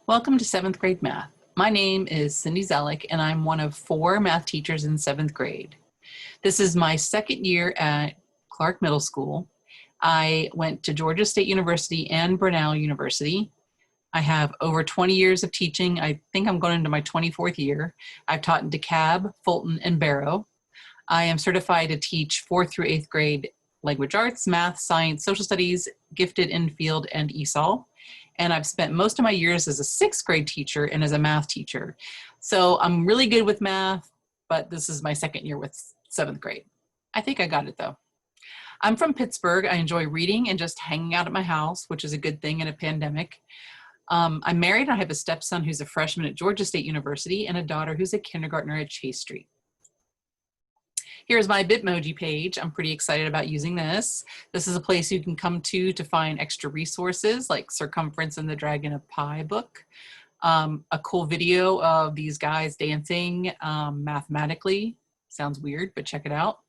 Welcome to 7th grade math. My name is Cindy Zelik and I'm one of 4 math teachers in 7th grade. This is my second year at Clarke Middle School. I went to Georgia State University and Brunel University. I have over 20 years of teaching. I think I'm going into my 24th year. I've taught in DeKalb, Fulton, and Barrow. I am certified to teach 4th through 8th grade language arts, math, science, social studies, gifted in-field, and ESOL. And I've spent most of my years as a 6th grade teacher and as a math teacher. So I'm really good with math, but this is my second year with 7th grade. I think I got it though. I'm from Pittsburgh. I enjoy reading and just hanging out at my house, which is a good thing in a pandemic. I'm married. I have a stepson who's a freshman at Georgia State University and a daughter who's a kindergartner at Chase Street. Here's my Bitmoji page. I'm pretty excited about using this. This is a place you can come to find extra resources like Circumference and the Dragon of Pi book, a cool video of these guys dancing mathematically. Sounds weird, but check it out.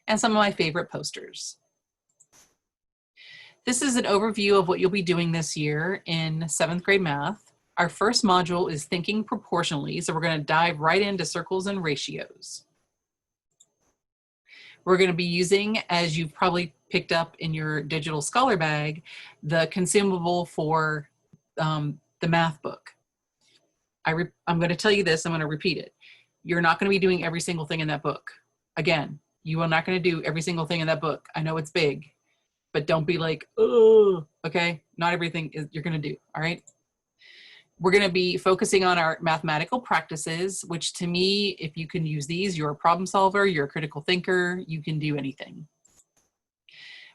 And some of my favorite posters. This is an overview of what you'll be doing this year in 7th grade math. Our first module is thinking proportionally, so we're going to dive right into circles and ratios. We're going to be using, as you've probably picked up in your digital scholar bag, the consumable for the math book. I'm going to tell you this, I'm going to repeat it. You're not going to be doing every single thing in that book. Again, you are not going to do every single thing in that book. I know it's big, but don't be like, oh, okay? Not everything you're going to do, all right? We're going to be focusing on our mathematical practices, which to me, if you can use these, you're a problem solver, you're a critical thinker, you can do anything.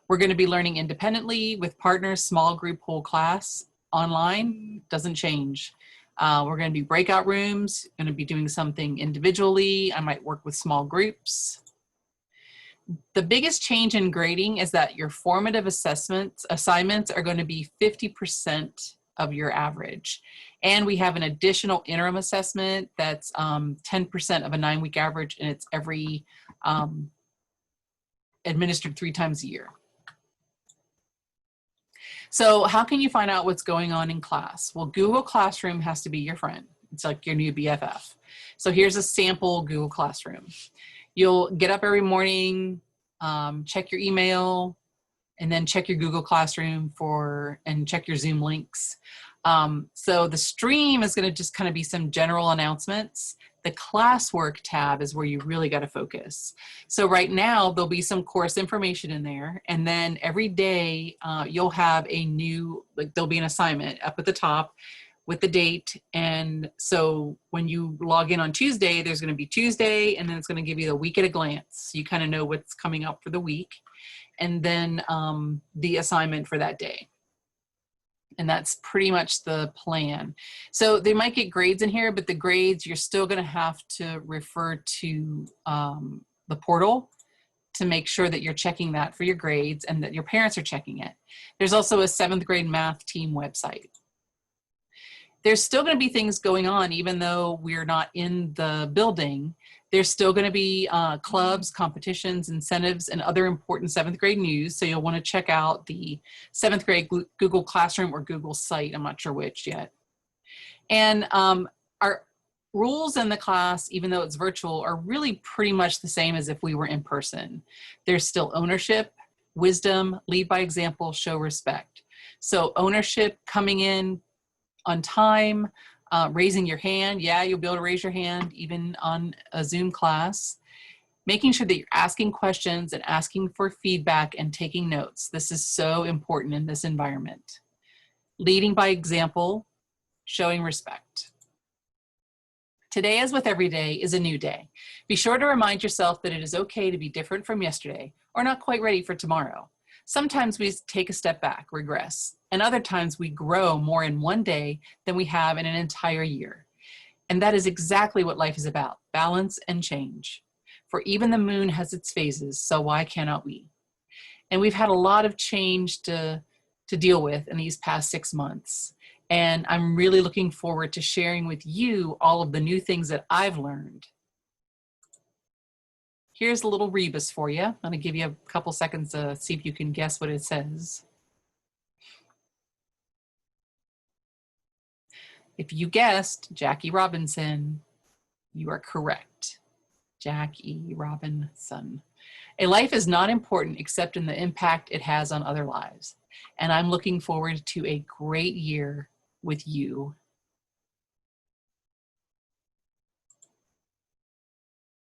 We're going to be learning independently with partners, small group, whole class, online, doesn't change. We're going to do breakout rooms, going to be doing something individually. I might work with small groups. The biggest change in grading is that your formative assignments are going to be 50% of your average. And we have an additional interim assessment that's 10% of a 9-week average, and it's administered 3 times a year. So how can you find out what's going on in class? Well, Google Classroom has to be your friend. It's like your new BFF. So here's a sample Google Classroom. You'll get up every morning, check your email, and then check your Google Classroom and check your Zoom links. So the stream is going to just kind of be some general announcements. The classwork tab is where you really got to focus. So right now there'll be some course information in there, and then every day you'll have a new, like there'll be an assignment up at the top with the date. And so when you log in on Tuesday, there's going to be Tuesday, and then it's going to give you the week at a glance. So you kind of know what's coming up for the week, and then the assignment for that day. And that's pretty much the plan. So they might get grades in here, but the grades, you're still going to have to refer to the portal to make sure that you're checking that for your grades and that your parents are checking it. There's also a 7th grade math team website. There's still going to be things going on, even though we're not in the building. There's still going to be clubs, competitions, incentives, and other important 7th grade news. So you'll want to check out the 7th grade Google Classroom or Google site. I'm not sure which yet. And our rules in the class, even though it's virtual, are really pretty much the same as if we were in person. There's still ownership, wisdom, lead by example, show respect. So ownership, coming in on time, raising your hand. Yeah, you'll be able to raise your hand even on a Zoom class. Making sure that you're asking questions and asking for feedback and taking notes. This is so important in this environment. Leading by example, showing respect. Today, as with every day, is a new day. Be sure to remind yourself that it is okay to be different from yesterday or not quite ready for tomorrow. Sometimes we take a step back, regress, and other times we grow more in one day than we have in an entire year. And that is exactly what life is about, balance and change. For even the moon has its phases, so why cannot we? And we've had a lot of change to deal with in these past 6 months. And I'm really looking forward to sharing with you all of the new things that I've learned. Here's a little rebus for you. I'm going to give you a couple seconds to see if you can guess what it says. If you guessed Jackie Robinson, you are correct. Jackie Robinson. A life is not important except in the impact it has on other lives. And I'm looking forward to a great year with you